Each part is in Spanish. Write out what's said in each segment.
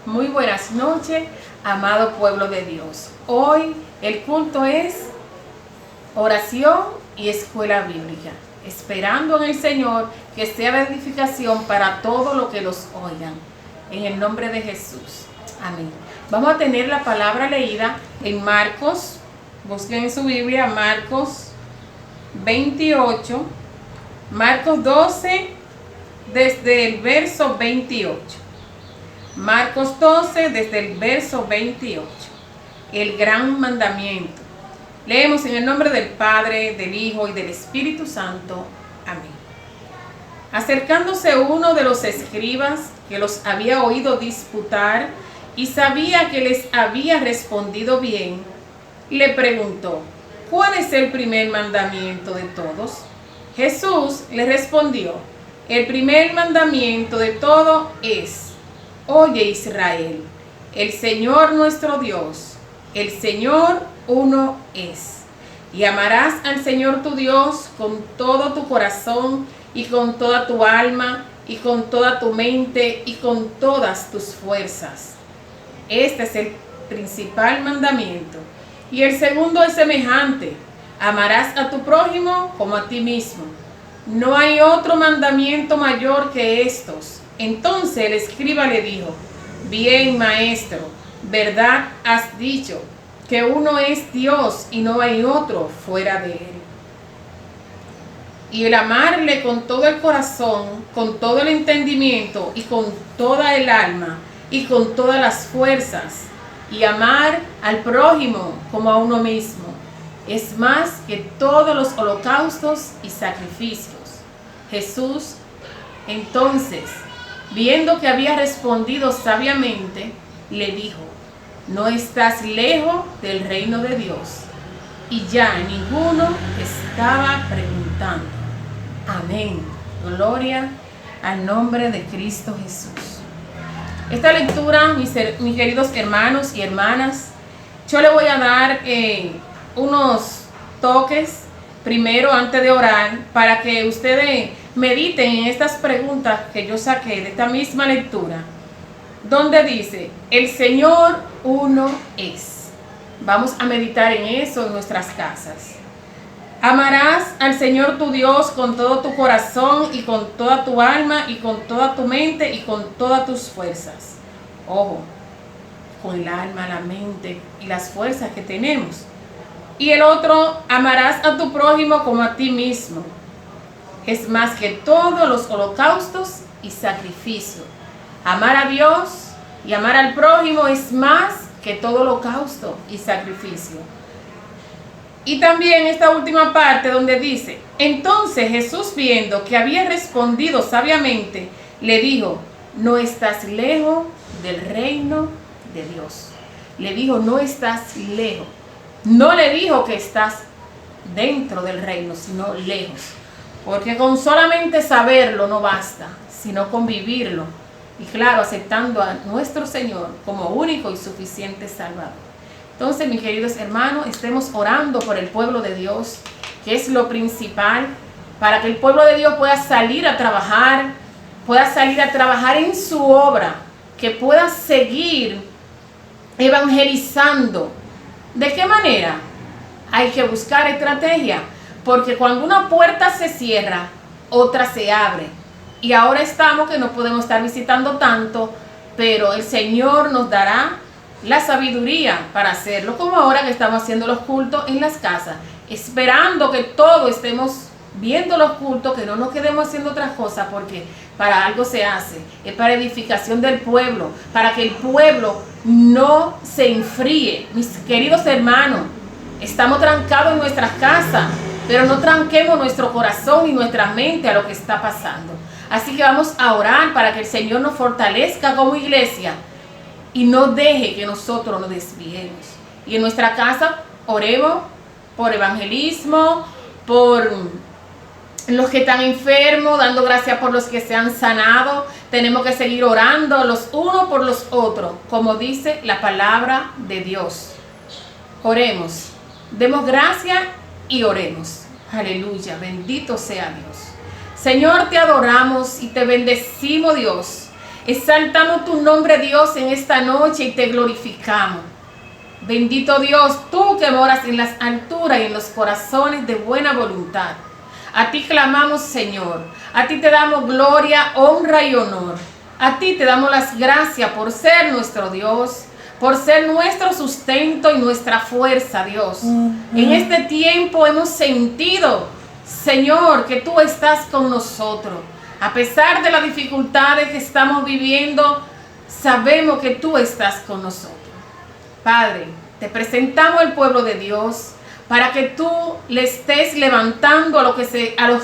Muy buenas noches, amado pueblo de Dios. Hoy el culto es oración y escuela bíblica, esperando en el Señor que sea de edificación para todos los que los oigan. En el nombre de Jesús. Amén. Vamos a tener la palabra leída en Marcos. Busquen en su Biblia Marcos 28, Marcos 12, desde el verso 28. Marcos 12, desde el verso 28. El gran mandamiento. Leemos en el nombre del Padre, del Hijo y del Espíritu Santo. Amén. Acercándose uno de los escribas que los había oído disputar y sabía que les había respondido bien, le preguntó: ¿cuál es el primer mandamiento de todos? Jesús le respondió: el primer mandamiento de todo es: oye, Israel, el Señor nuestro Dios, el Señor uno es. Y amarás al Señor tu Dios con todo tu corazón y con toda tu alma y con toda tu mente y con todas tus fuerzas. Este es el principal mandamiento. Y el segundo es semejante: amarás a tu prójimo como a ti mismo. No hay otro mandamiento mayor que estos. Entonces el escriba le dijo: bien, maestro, verdad has dicho, que uno es Dios y no hay otro fuera de él. Y el amarle con todo el corazón, con todo el entendimiento y con toda el alma y con todas las fuerzas, y amar al prójimo como a uno mismo, es más que todos los holocaustos y sacrificios. Jesús, entonces, viendo que había respondido sabiamente, le dijo: no estás lejos del reino de Dios. Y ya ninguno estaba preguntando. Amén. Gloria al nombre de Cristo Jesús. Esta lectura, mis queridos hermanos y hermanas, yo le voy a dar unos toques primero antes de orar para que ustedes mediten en estas preguntas que yo saqué de esta misma lectura, donde dice: el Señor uno es. Vamos a meditar en eso en nuestras casas. Amarás al Señor tu Dios con todo tu corazón y con toda tu alma y con toda tu mente y con todas tus fuerzas. Ojo, con el alma, la mente y las fuerzas que tenemos. Y el otro: amarás a tu prójimo como a ti mismo. Es más que todos los holocaustos y sacrificios. Amar a Dios y amar al prójimo es más que todo holocausto y sacrificio. Y también esta última parte donde dice: entonces Jesús, viendo que había respondido sabiamente, le dijo: no estás lejos del reino de Dios. Le dijo: no estás lejos. No le dijo que estás dentro del reino, sino lejos. Porque con solamente saberlo no basta, sino con vivirlo. Y claro, aceptando a nuestro Señor como único y suficiente Salvador. Entonces, mis queridos hermanos, estemos orando por el pueblo de Dios, que es lo principal, para que el pueblo de Dios pueda salir a trabajar en su obra, que pueda seguir evangelizando. ¿De qué manera? Hay que buscar estrategia, porque cuando una puerta se cierra, otra se abre. Y ahora estamos que no podemos estar visitando tanto, pero el Señor nos dará la sabiduría para hacerlo, como ahora que estamos haciendo los cultos en las casas, esperando que todos estemos viendo los cultos, que no nos quedemos haciendo otras cosas, porque para algo se hace, es para edificación del pueblo, para que el pueblo no se enfríe. Mis queridos hermanos, estamos trancados en nuestras casas, pero no tranquemos nuestro corazón y nuestra mente a lo que está pasando. Así que vamos a orar para que el Señor nos fortalezca como iglesia y no deje que nosotros nos desviemos. Y en nuestra casa oremos por evangelismo, por los que están enfermos, dando gracias por los que se han sanado. Tenemos que seguir orando los unos por los otros, como dice la palabra de Dios. Oremos, demos gracias y oremos. Aleluya, bendito sea Dios. Señor, te adoramos y te bendecimos, Dios. Exaltamos tu nombre, Dios, en esta noche y te glorificamos. Bendito Dios, tú que moras en las alturas y en los corazones de buena voluntad. A ti clamamos, Señor. A ti te damos gloria, honra y honor. A ti te damos las gracias por ser nuestro Dios, por ser nuestro sustento y nuestra fuerza, Dios. En este tiempo hemos sentido, Señor, que tú estás con nosotros. A pesar de las dificultades que estamos viviendo, sabemos que tú estás con nosotros. Padre, te presentamos el pueblo de Dios para que tú le estés levantando a los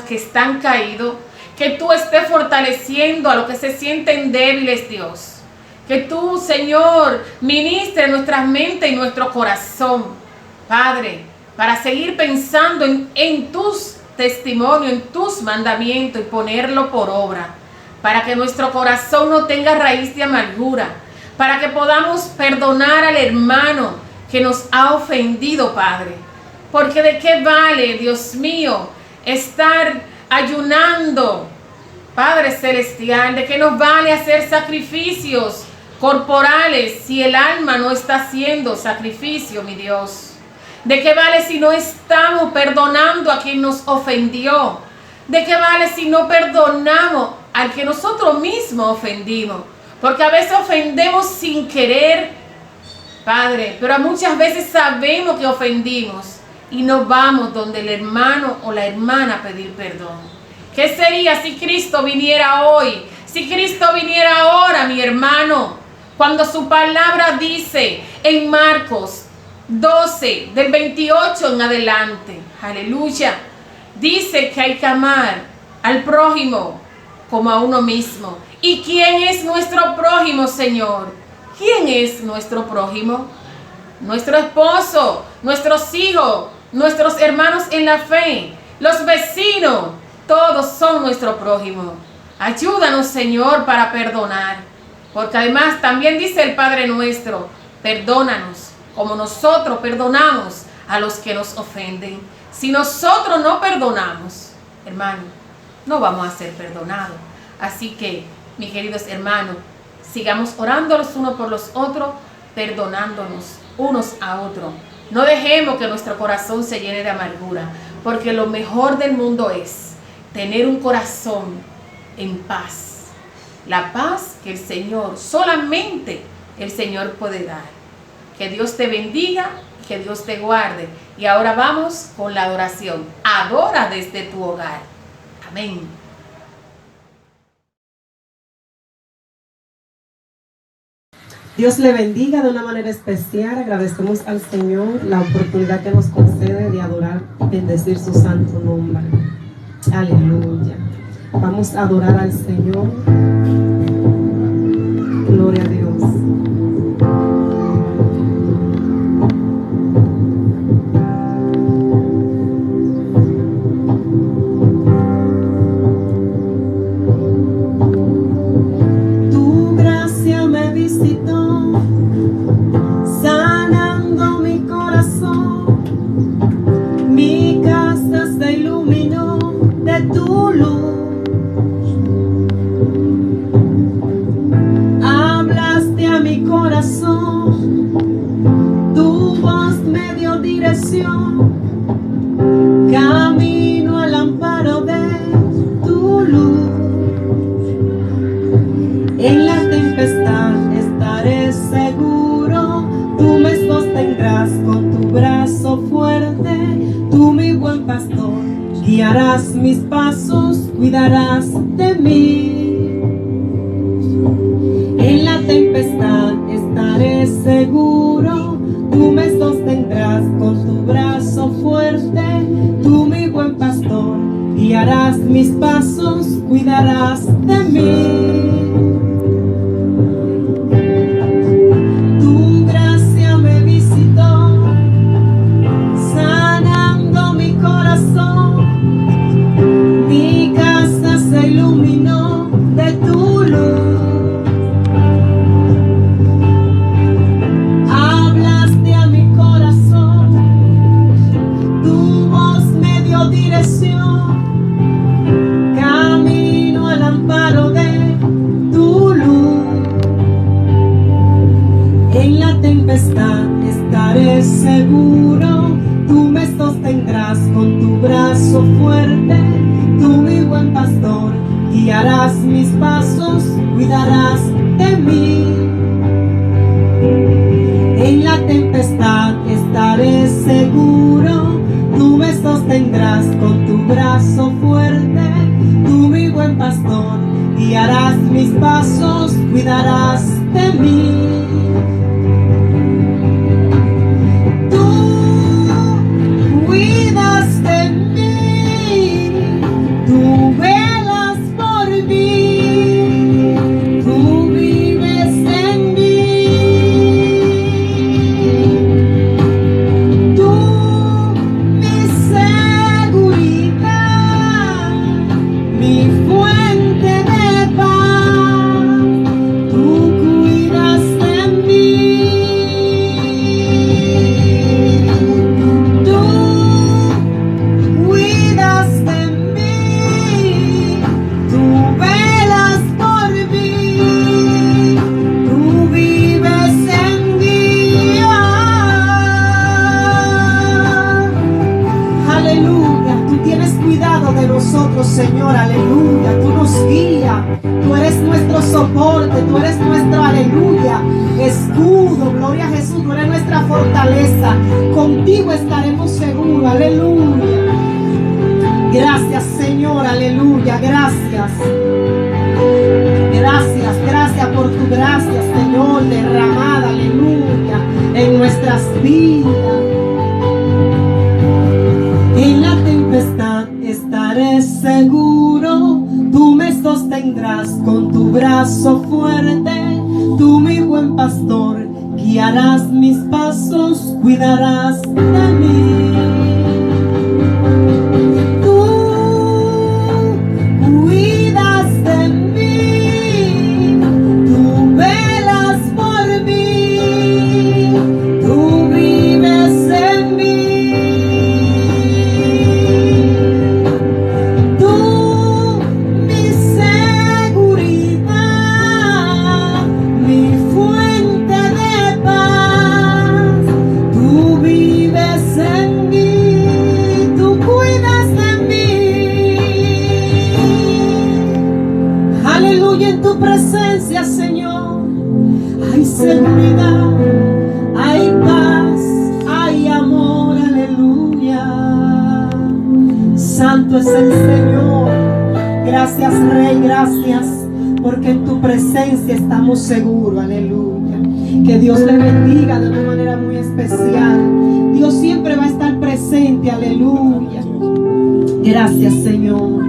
que están caídos, que tú estés fortaleciendo a los que se sienten débiles, Dios. Que tú, Señor, ministre nuestras mentes y nuestro corazón, Padre, para seguir pensando en tus testimonios, en tus mandamientos y ponerlo por obra, para que nuestro corazón no tenga raíz de amargura, para que podamos perdonar al hermano que nos ha ofendido, Padre. Porque de qué vale, Dios mío, estar ayunando, Padre Celestial, de qué nos vale hacer sacrificios corporales si el alma no está haciendo sacrificio, mi Dios. ¿De qué vale si no estamos perdonando a quien nos ofendió? ¿De qué vale si no perdonamos al que nosotros mismos ofendimos? Porque a veces ofendemos sin querer, Padre, pero muchas veces sabemos que ofendimos y nos vamos donde el hermano o la hermana a pedir perdón. ¿Qué sería si Cristo viniera hoy? Si Cristo viniera ahora, mi hermano, cuando su palabra dice en Marcos 12, del 28 en adelante, aleluya, dice que hay que amar al prójimo como a uno mismo. ¿Y quién es nuestro prójimo, Señor? ¿Quién es nuestro prójimo? Nuestro esposo, nuestros hijos, nuestros hermanos en la fe, los vecinos, todos son nuestro prójimo. Ayúdanos, Señor, para perdonar, porque además también dice el Padre nuestro, perdónanos como nosotros perdonamos a los que nos ofenden. Si nosotros no perdonamos, hermano, no vamos a ser perdonados. Así que, mis queridos hermanos, sigamos orando los unos por los otros, perdonándonos unos a otros. No dejemos que nuestro corazón se llene de amargura, porque lo mejor del mundo es tener un corazón en paz. La paz que el Señor, solamente el Señor puede dar. Que Dios te bendiga, que Dios te guarde. Y ahora vamos con la adoración. Adora desde tu hogar. Amén. Dios le bendiga de una manera especial. Agradecemos al Señor la oportunidad que nos concede de adorar y bendecir su santo nombre. Aleluya. Vamos a adorar al Señor. Gloria a Dios. Tu gracia me visitó, sanando mi corazón. Mi casa se iluminó de tu luz. Hablaste a mi corazón, tu voz me dio dirección. Camino al amparo de tu luz. En la tempestad estaré seguro, tú me sostendrás con tu brazo fuerte. Tú, mi buen pastor, guiarás mis pasos, cuidarás de mí. En la tempestad estaré seguro, tú me sostendrás con tu brazo fuerte. Tú, mi buen pastor, guiarás mis pasos, cuidarás de mí. Tu gracia me visitó, sanando mi corazón. Mi casa se iluminó de tu luz. Hablaste a mi corazón, tu voz me dio dirección. Camino al amparo de cuidarás de mí. En la tempestad estaré seguro, tú me sostendrás con tu brazo fuerte, tú mi buen pastor, guiarás mis pasos, cuidarás de mí. Señor, aleluya, tú nos guías, tú eres nuestro soporte, tú eres nuestro aleluya, escudo, gloria a Jesús, tú eres nuestra fortaleza, contigo estaremos seguros, aleluya. Gracias, Señor, aleluya, gracias. Gracias, gracias por tu gracia, Señor, derramada, aleluya, en nuestras vidas. En la tempestad estaré seguro, tú me sostendrás con tu brazo fuerte, tú mi buen pastor, guiarás mis pasos, cuidarás de mí. Tú cuidas de mí, tú velas por mí, tú vives en mí. Presencia, Señor, hay seguridad, hay paz, hay amor, aleluya. Santo es el Señor. Gracias, Rey, gracias, porque en tu presencia estamos seguros, aleluya. Que Dios le bendiga de una manera muy especial. Dios siempre va a estar presente, aleluya. Gracias, Señor.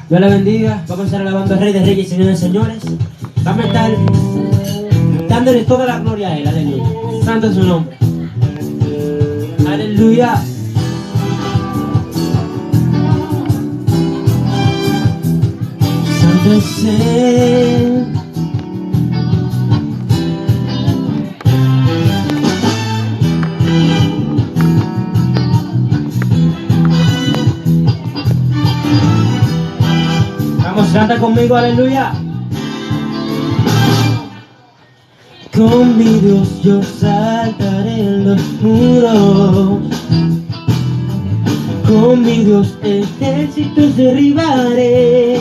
Dios la bendiga. Vamos a estar alabando al Rey de Reyes y Señor de Señores. Vamos a estar dándole toda la gloria a Él. Aleluya. Santo es su nombre. Aleluya. Santo es Él. Canta conmigo, aleluya. Con mi Dios yo saltaré los muros, con mi Dios ejércitos derribaré,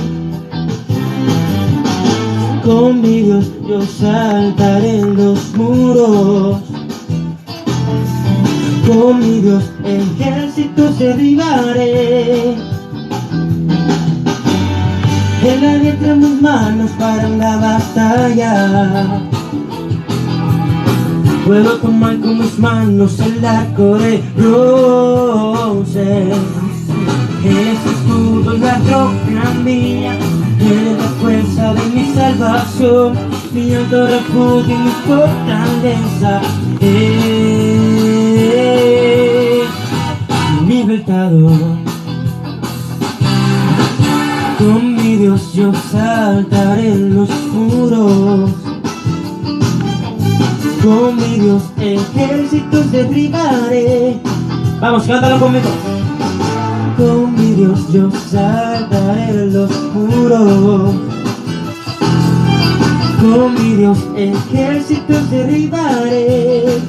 con mi Dios yo saltaré los muros, con mi Dios ejércitos derribaré. Él avienta mis manos para la batalla, puedo tomar con mis manos el arco de bronce. Él es escudo y la roca mía, Él es la fuerza de mi salvación, mi alto refugio y mi fortaleza. Mi libertador. Con mi Dios yo saltaré los muros, con mi Dios ejércitos derribaré. Vamos, cántalo conmigo. Con mi Dios yo saltaré los muros, con mi Dios ejércitos derribaré.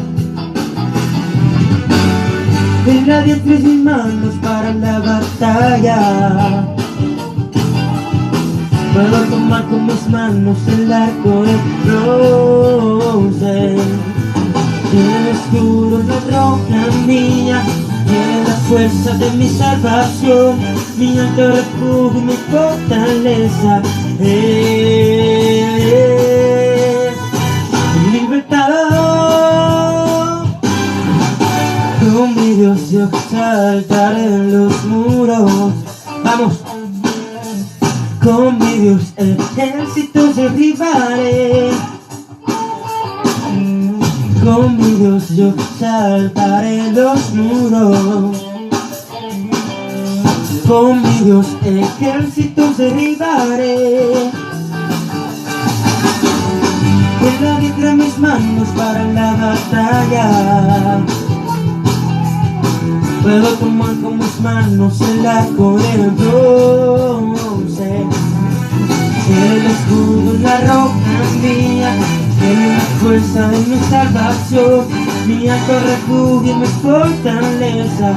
En la diestra mis manos para la batalla, Puedo tomar con mis manos el arco de bronce. El escudo de roca mía, eres la fuerza de mi salvación, mi alto refugio y mi fortaleza. Mi libertador. Con mi Dios yo saltaré los muros. Vamos. Con mi Dios ejércitos derribaré. Con mi Dios yo saltaré los muros. Con mi Dios ejércitos derribaré. Con la diestra en mis manos para la batalla. Puedo tomar con mis manos el arco del bronce. El escudo, la roca mía, eres la fuerza de mi salvación, mi alto refugio y mi fortaleza.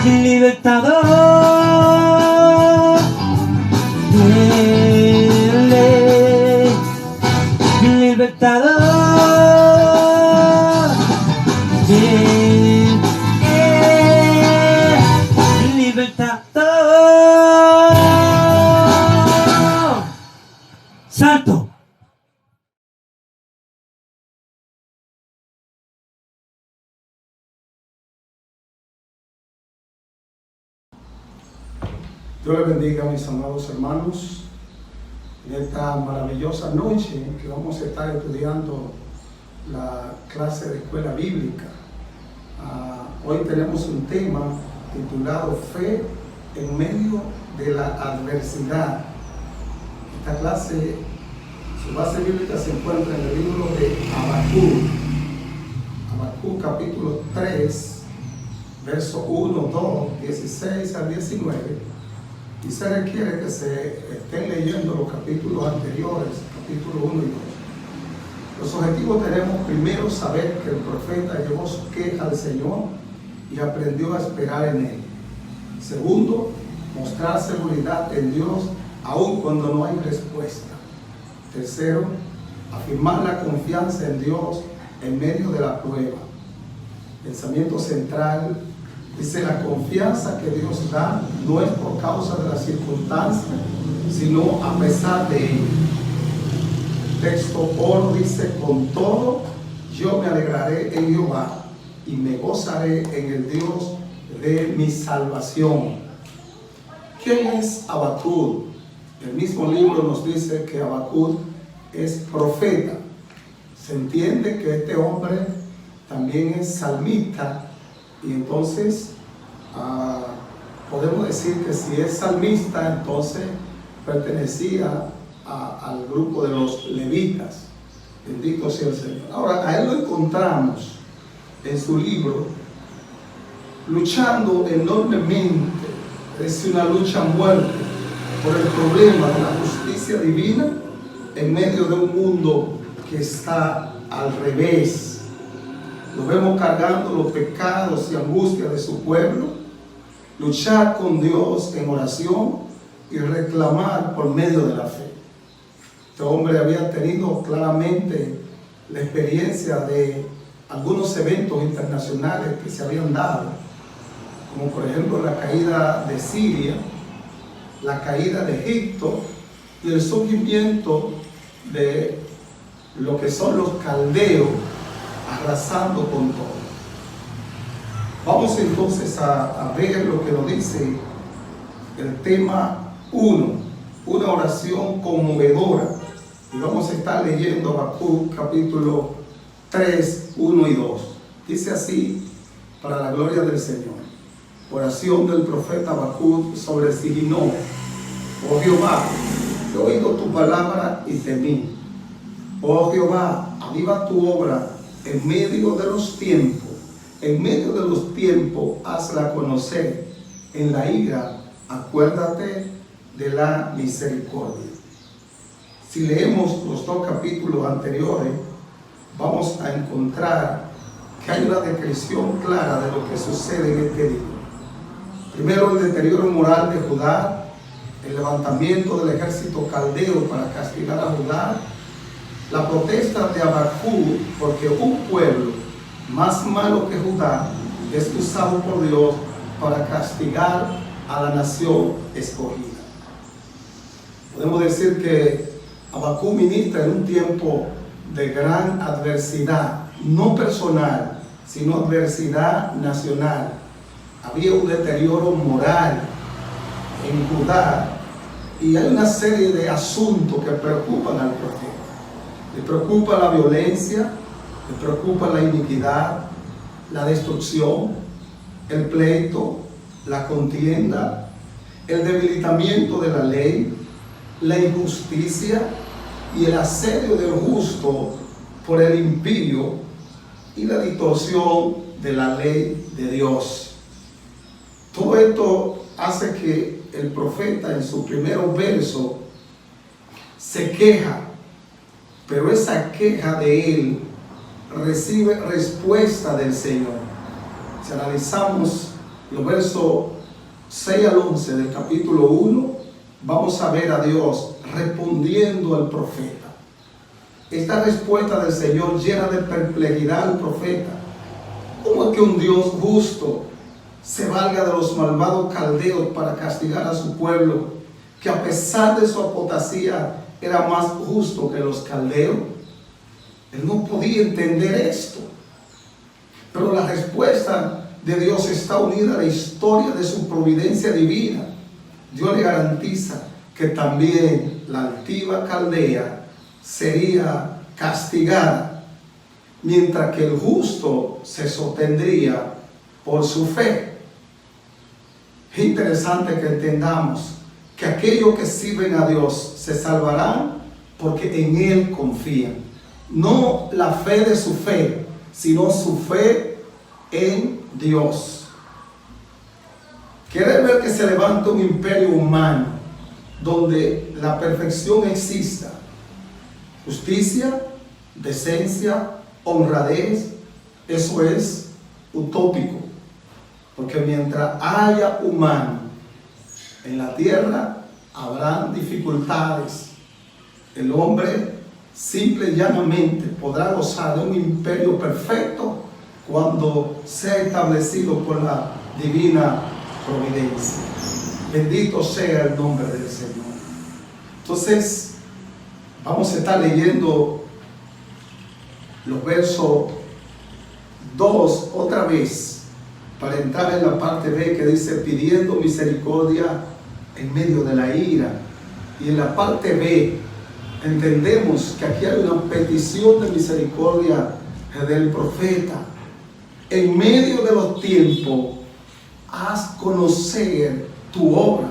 Mi libertador. Mi libertador. Libertador. Salto. Dios les bendiga, mis amados hermanos, en esta maravillosa noche que vamos a estar estudiando la clase de escuela bíblica. Hoy tenemos un tema titulado Fe en medio de la adversidad. Esta clase, su base bíblica se encuentra en el libro de Habacuc. Habacuc capítulo 3, verso 1, 2, 16 al 19. Y se requiere que se estén leyendo los capítulos anteriores, capítulo 1 y 2. Los objetivos tenemos primero saber que el profeta llevó su queja al Señor y aprendió a esperar en Él. Segundo, mostrar seguridad en Dios aun cuando no hay respuesta. Tercero, afirmar la confianza en Dios en medio de la prueba. Pensamiento central. Dice, la confianza que Dios da no es por causa de las circunstancias, sino a pesar de ello. Texto oro dice, con todo yo me alegraré en Jehová y me gozaré en el Dios de mi salvación. ¿Quién es Habacuc? El mismo libro nos dice que Habacuc es profeta. Se entiende que este hombre también es salmista. Y entonces podemos decir que si es salmista, entonces pertenecía al grupo de los levitas. Bendito sea el Señor. Ahora, a él lo encontramos en su libro luchando enormemente. Es una lucha a muerte por el problema de la justicia divina en medio de un mundo que está al revés. Lo vemos cargando los pecados y angustias de su pueblo, luchar con Dios en oración y reclamar por medio de la fe. Este hombre había tenido claramente la experiencia de algunos eventos internacionales que se habían dado, como por ejemplo la caída de Siria, la caída de Egipto y el surgimiento de lo que son los caldeos, arrasando con todo. Vamos entonces a ver lo que nos dice el tema 1, una oración conmovedora. Y vamos a estar leyendo Habacuc capítulo 3, 1 y 2. Dice así, para la gloria del Señor. Oración del profeta Habacuc sobre Siginó. Oh Jehová, he oído tu palabra y temí. Oh Jehová, aviva tu obra en medio de los tiempos. En medio de los tiempos, hazla conocer. En la ira, acuérdate de la misericordia. Si leemos los dos capítulos anteriores, vamos a encontrar que hay una descripción clara de lo que sucede en este libro. Primero, el deterioro moral de Judá, el levantamiento del ejército caldeo para castigar a Judá, la protesta de Habacuc, porque un pueblo más malo que Judá es usado por Dios para castigar a la nación escogida. Podemos decir que Habacuc ministra en un tiempo de gran adversidad, no personal, sino adversidad nacional. Había un deterioro moral en Judá y hay una serie de asuntos que preocupan al profeta. Le preocupa la violencia, le preocupa la iniquidad, la destrucción, el pleito, la contienda, el debilitamiento de la ley, la injusticia y el asedio del justo por el impío y la distorsión de la ley de Dios. Todo esto hace que el profeta en su primer verso se queja, pero esa queja de él recibe respuesta del Señor. Si analizamos los versos 6 al 11 del capítulo 1, vamos a ver a Dios respondiendo al profeta. Esta respuesta del Señor llena de perplejidad al profeta. ¿Cómo es que un Dios justo se valga de los malvados caldeos para castigar a su pueblo, que a pesar de su apostasía era más justo que los caldeos? Él no podía entender esto. Pero la respuesta de Dios está unida a la historia de su providencia divina. Dios le garantiza que también la altiva Caldea sería castigada, mientras que el justo se sostendría por su fe. Es interesante que entendamos que aquellos que sirven a Dios se salvarán porque en Él confían. No la fe de su fe, sino su fe en Dios. ¿Quiere ver que se levanta un imperio humano donde la perfección exista? Justicia, decencia, honradez, eso es utópico. Porque mientras haya humano en la tierra, habrán dificultades. El hombre simple y llanamente podrá gozar de un imperio perfecto cuando sea establecido por la divina providencia. Bendito sea el nombre del Señor. Entonces, vamos a estar leyendo los versos 2 otra vez, para entrar en la parte B que dice pidiendo misericordia en medio de la ira. Y en la parte B entendemos que aquí hay una petición de misericordia del profeta. En medio de los tiempos, haz conocer tu obra,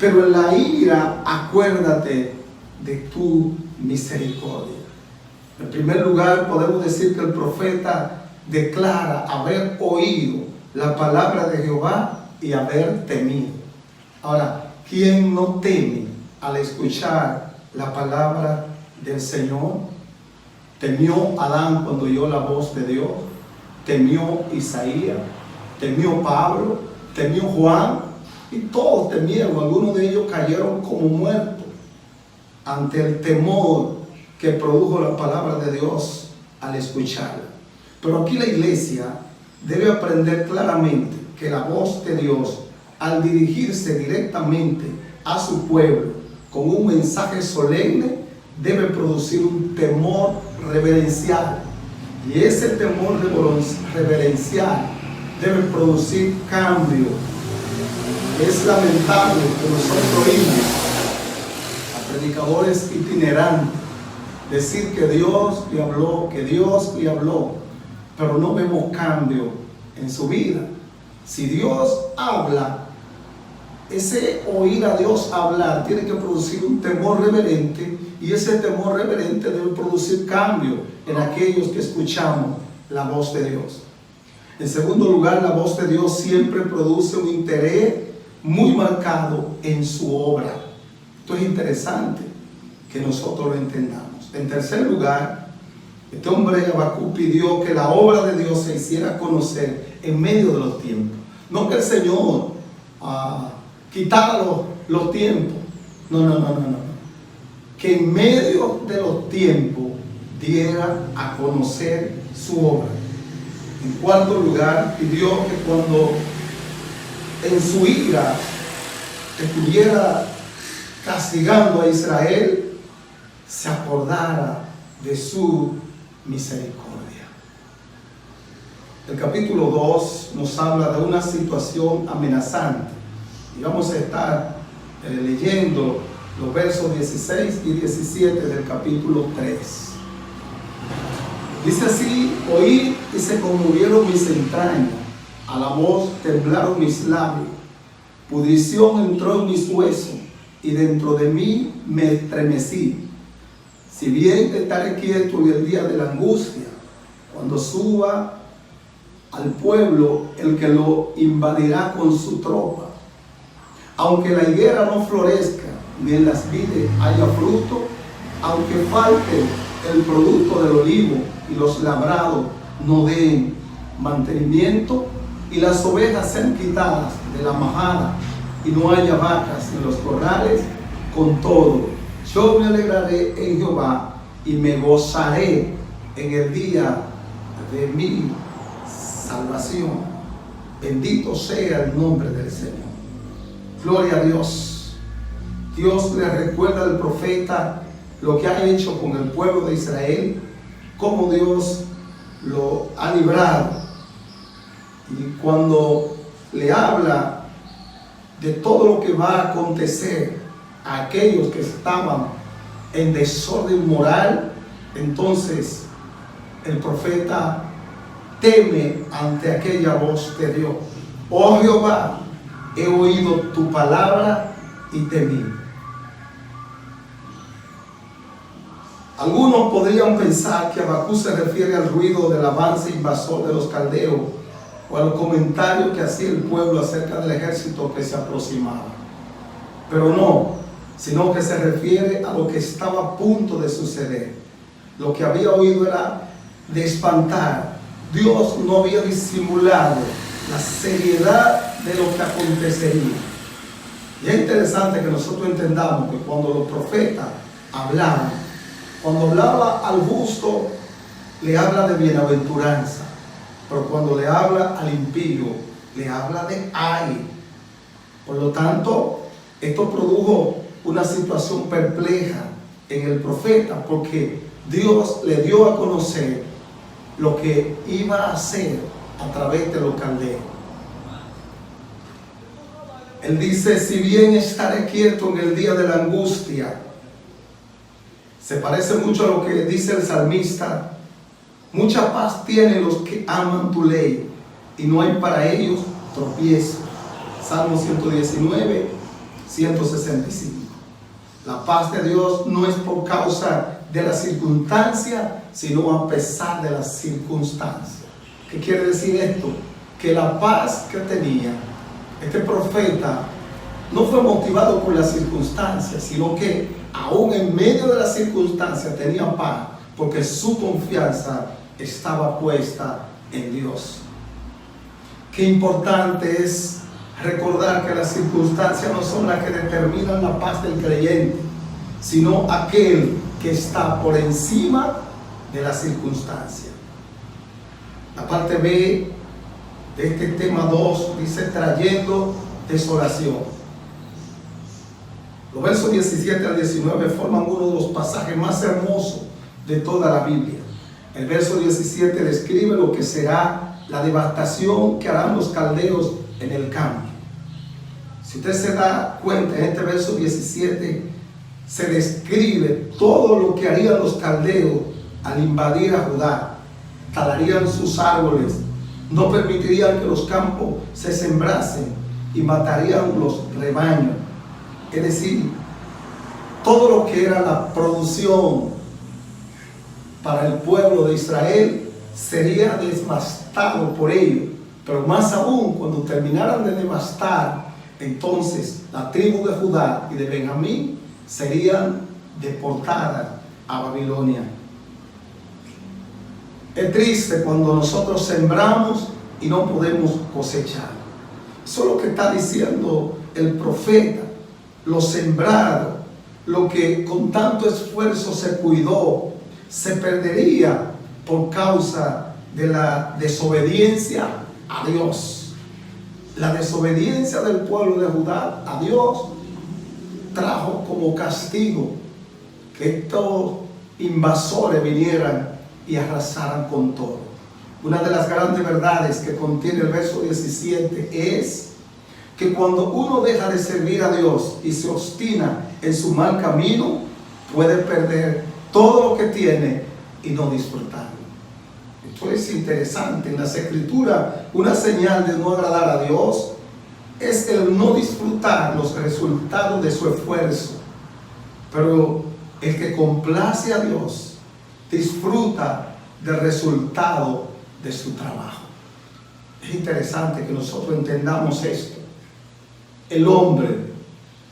pero en la ira acuérdate de tu misericordia. En primer lugar, podemos decir que el profeta declara haber oído la palabra de Jehová y haber temido. Ahora, ¿quién no teme al escuchar la palabra del Señor? Temió Adán cuando oyó la voz de Dios, temió Isaías, temió Pablo, temió Juan, y todos temieron. Algunos de ellos cayeron como muertos ante el temor que produjo la palabra de Dios al escucharla. Pero aquí la iglesia debe aprender claramente que la voz de Dios, al dirigirse directamente a su pueblo con un mensaje solemne, debe producir un temor reverencial. Y ese temor reverencial debe producir cambio. Es lamentable que nosotros oímos a predicadores itinerantes decir que Dios le habló, pero no vemos cambio en su vida. Si Dios habla, ese oír a Dios hablar tiene que producir un temor reverente, y ese temor reverente debe producir cambio en aquellos que escuchamos la voz de Dios. En segundo lugar, la voz de Dios siempre produce un interés muy marcado en su obra. Esto es interesante que nosotros lo entendamos. En tercer lugar, este hombre Habacuc pidió que la obra de Dios se hiciera conocer en medio de los tiempos. No que el Señor quitara los tiempos. No. Que en medio de los tiempos diera a conocer su obra. En cuarto lugar, pidió que cuando en su ira estuviera castigando a Israel, se acordara de su misericordia. El capítulo 2 nos habla de una situación amenazante. Y vamos a estar leyendo los versos 16 y 17 del capítulo 3. Dice así: oí y se conmovieron mis entrañas, a la voz temblaron mis labios, pudrición entró en mis huesos, y dentro de mí me estremecí. Si bien estaré quieto en el día de la angustia, cuando suba al pueblo el que lo invadirá con su tropa. Aunque la higuera no florezca, ni en las vides haya fruto, aunque falte el producto del olivo y los labrados no den mantenimiento, y las ovejas sean quitadas de la majada y no haya vacas en los corrales, con todo yo me alegraré en Jehová y me gozaré en el día de mi salvación. Bendito sea el nombre del Señor. Gloria a Dios. Dios le recuerda al profeta lo que ha hecho con el pueblo de Israel, cómo Dios lo ha librado. Y cuando le habla de todo lo que va a acontecer a aquellos que estaban en desorden moral, entonces el profeta teme ante aquella voz de Dios. Oh Jehová, he oído tu palabra y temí. Algunos podrían pensar que Habacuc se refiere al ruido del avance invasor de los caldeos o al comentario que hacía el pueblo acerca del ejército que se aproximaba. Pero no, sino que se refiere a lo que estaba a punto de suceder. Lo que había oído era de espantar. Dios no había disimulado la seriedad de lo que acontecería. Y es interesante que nosotros entendamos que cuando los profetas hablaban, cuando hablaba al justo, le habla de bienaventuranza, pero cuando le habla al impío, le habla de ay. Por lo tanto, esto produjo una situación perpleja en el profeta, porque Dios le dio a conocer lo que iba a hacer a través de los caldeos. Él dice: si bien estaré quieto en el día de la angustia. Se parece mucho a lo que dice el salmista: mucha paz tienen los que aman tu ley, y no hay para ellos tropiezo. Salmo 119, 165. La paz de Dios no es por causa de la circunstancia, sino a pesar de las circunstancias. ¿Qué quiere decir esto? Que la paz que tenía este profeta no fue motivado por las circunstancias, sino que aún en medio de las circunstancias tenía paz, porque su confianza estaba puesta en Dios. Qué importante es recordar que las circunstancias no son las que determinan la paz del creyente, sino aquel que está por encima de las circunstancias. La parte B de este tema 2 dice: trayendo desolación. Los versos 17 al 19 forman uno de los pasajes más hermosos de toda la Biblia. El verso 17 describe lo que será la devastación que harán los caldeos en el campo. Si usted se da cuenta, en este verso 17 se describe todo lo que harían los caldeos al invadir a Judá. Talarían sus árboles, no permitirían que los campos se sembrasen y matarían los rebaños. Es decir, todo lo que era la producción para el pueblo de Israel sería devastado por ellos. Pero más aún, cuando terminaran de devastar, entonces la tribu de Judá y de Benjamín serían deportadas a Babilonia. Es triste cuando nosotros sembramos y no podemos cosechar. Eso es lo que está diciendo el profeta. Lo sembrado, lo que con tanto esfuerzo se cuidó, se perdería por causa de la desobediencia a Dios. La desobediencia del pueblo de Judá a Dios trajo como castigo que estos invasores vinieran y arrasaran con todo. Una de las grandes verdades que contiene el verso 17 es que cuando uno deja de servir a Dios y se obstina en su mal camino, puede perder todo lo que tiene y no disfrutarlo. Esto es interesante. En las Escrituras, una señal de no agradar a Dios es el no disfrutar los resultados de su esfuerzo. Pero el que complace a Dios disfruta del resultado de su trabajo. Es interesante que nosotros entendamos esto. El hombre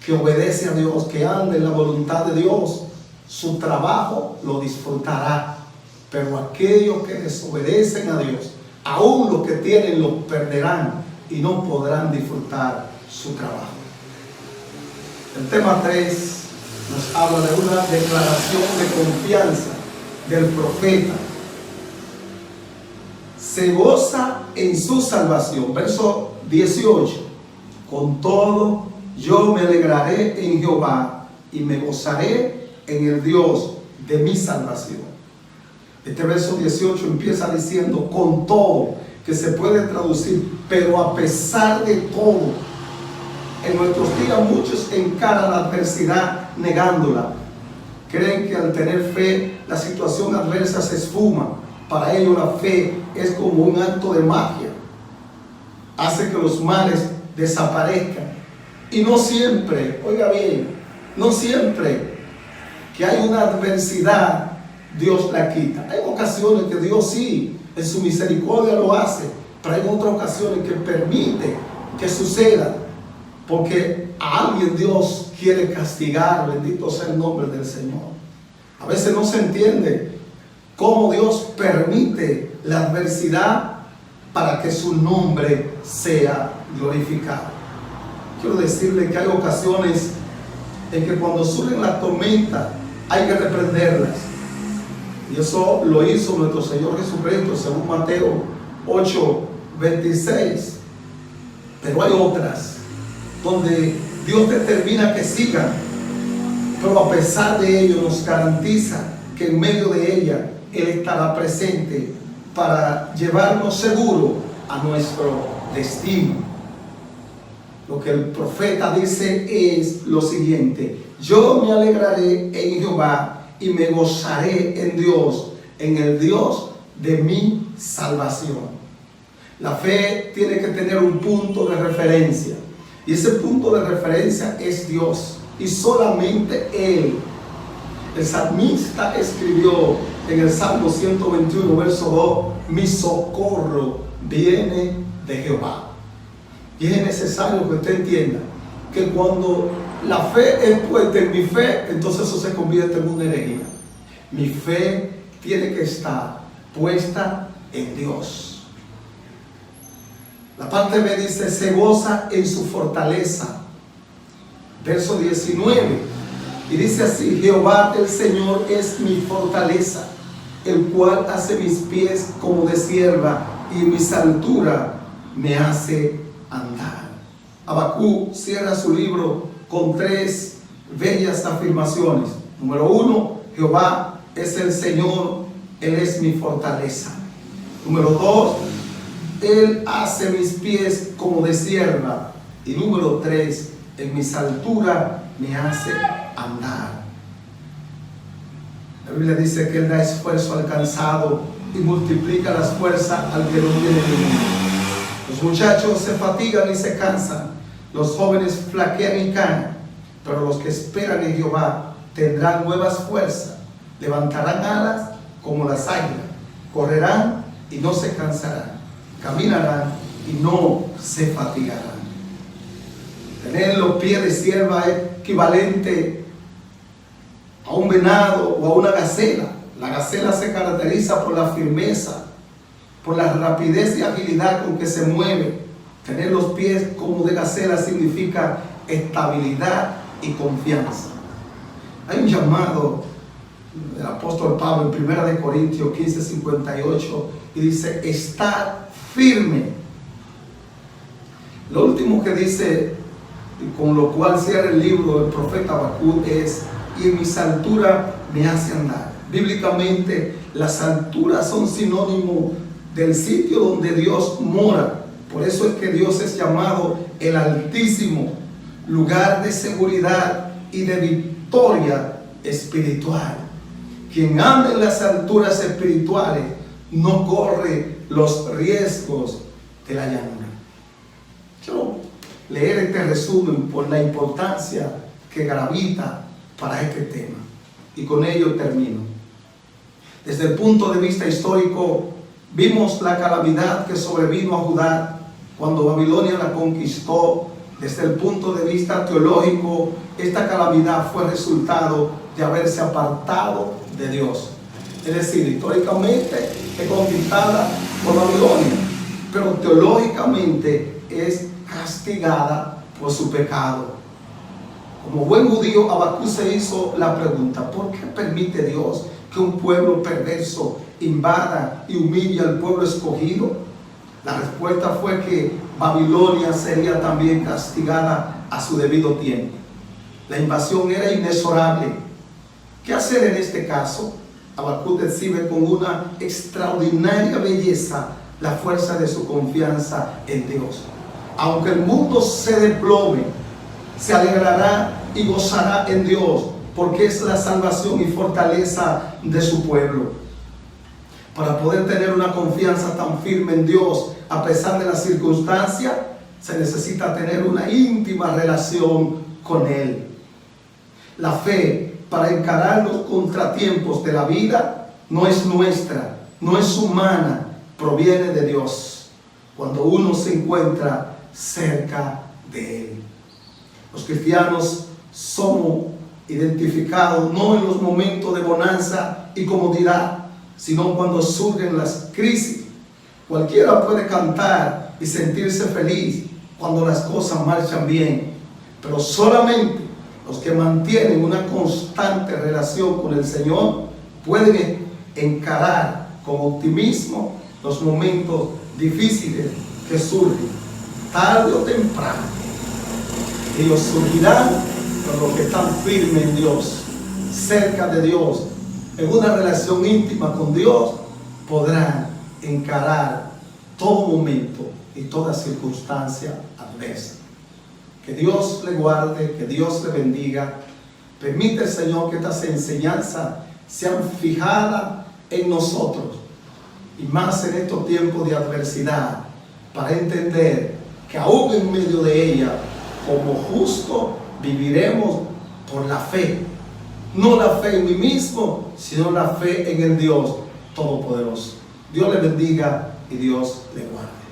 que obedece a Dios, que anda en la voluntad de Dios, su trabajo lo disfrutará. Pero aquellos que desobedecen a Dios, aún los que tienen, lo perderán y no podrán disfrutar su trabajo. El tema 3 nos habla de una declaración de confianza del profeta. Se goza en su salvación. Verso 18. Con todo, yo me alegraré en Jehová y me gozaré en el Dios de mi salvación. Este verso 18 empieza diciendo con todo, que se puede traducir, pero a pesar de todo. En nuestros días muchos encaran la adversidad negándola. Creen que al tener fe la situación adversa se esfuma. Para ellos la fe es como un acto de magia. Hace que los males desaparezcan. Y no siempre, oiga bien, no siempre que hay una adversidad Dios la quita. Hay ocasiones que Dios sí, en su misericordia lo hace, pero hay otras ocasiones que permite que suceda, porque a alguien Dios quiere castigar. Bendito sea el nombre del Señor. A veces no se entiende cómo Dios permite la adversidad para que su nombre sea glorificado. Quiero decirle que hay ocasiones en que cuando surgen las tormentas hay que reprenderlas. Y eso lo hizo nuestro Señor Jesucristo según Mateo 8:26. Pero hay otras donde Dios determina que sigan, pero a pesar de ello nos garantiza que en medio de ella Él estará presente para llevarnos seguro a nuestro destino. Lo que el profeta dice es lo siguiente: yo me alegraré en Jehová y me gozaré en Dios, en el Dios de mi salvación. La fe tiene que tener un punto de referencia, y ese punto de referencia es Dios, y solamente Él. El salmista escribió en el Salmo 121, verso 2, mi socorro viene de Jehová. Y es necesario que usted entienda que cuando la fe es puesta en mi fe, entonces eso se convierte en una herejía. Mi fe tiene que estar puesta en Dios. La parte B dice, se goza en su fortaleza. Verso 19. Y dice así, Jehová el Señor es mi fortaleza, el cual hace mis pies como de sierva y mis alturas me hace andar. Habacuc cierra su libro con 3 bellas afirmaciones. Número 1, Jehová es el Señor, Él es mi fortaleza. Número 2, Él hace mis pies como de sierva. Y número 3, en mis alturas me hace andar. La Biblia dice que Él da esfuerzo al cansado y multiplica las fuerzas al que no tiene ninguna. Los muchachos se fatigan y se cansan, los jóvenes flaquean y caen, pero los que esperan en Jehová tendrán nuevas fuerzas, levantarán alas como las águilas, correrán y no se cansarán, caminarán y no se fatigarán. Tener los pies de sierva es equivalente a un venado o a una gacela. La gacela se caracteriza por la firmeza, por la rapidez y agilidad con que se mueve. Tener los pies como de gacela significa estabilidad y confianza. Hay un llamado del apóstol Pablo en 1 Corintios 15:58 y dice: estar firme. Lo último que dice, y con lo cual cierra el libro del profeta Habacuc, es: y en mis alturas me hace andar. Bíblicamente, las alturas son sinónimo del sitio donde Dios mora. Por eso es que Dios es llamado el Altísimo, lugar de seguridad y de victoria espiritual. Quien anda en las alturas espirituales no corre los riesgos de la llanura. Quiero leer este resumen por la importancia que gravita para este tema, y con ello termino. Desde el punto de vista histórico, vimos la calamidad que sobrevino a Judá cuando Babilonia la conquistó. Desde el punto de vista teológico, esta calamidad fue resultado de haberse apartado de Dios. Es decir, históricamente es conquistada por Babilonia, pero teológicamente es castigada por su pecado. Como buen judío, Habacuc se hizo la pregunta: ¿por qué permite Dios que un pueblo perverso invada y humille al pueblo escogido? La respuesta fue que Babilonia sería también castigada a su debido tiempo. La invasión era inexorable. ¿Qué hacer en este caso? Habacuc exhibe con una extraordinaria belleza la fuerza de su confianza en Dios. Aunque el mundo se desplome, se alegrará y gozará en Dios, porque es la salvación y fortaleza de su pueblo. Para poder tener una confianza tan firme en Dios, a pesar de las circunstancias, se necesita tener una íntima relación con Él. La fe para encarar los contratiempos de la vida no es nuestra, no es humana, proviene de Dios, cuando uno se encuentra cerca de Él. Los cristianos somos identificados no en los momentos de bonanza y comodidad, sino cuando surgen las crisis. Cualquiera puede cantar y sentirse feliz cuando las cosas marchan bien, pero solamente los que mantienen una constante relación con el Señor pueden encarar con optimismo los momentos difíciles que surgen. Tarde o temprano, ellos surgirán por los que están firmes en Dios, cerca de Dios, en una relación íntima con Dios, podrán encarar todo momento y toda circunstancia adversa. Que Dios le guarde, que Dios le bendiga. Permite, Señor, que estas enseñanzas sean fijadas en nosotros, y más en estos tiempos de adversidad, para entender que aún en medio de ella, como justo, viviremos por la fe. No la fe en mí mismo, sino la fe en el Dios Todopoderoso. Dios le bendiga y Dios le guarde.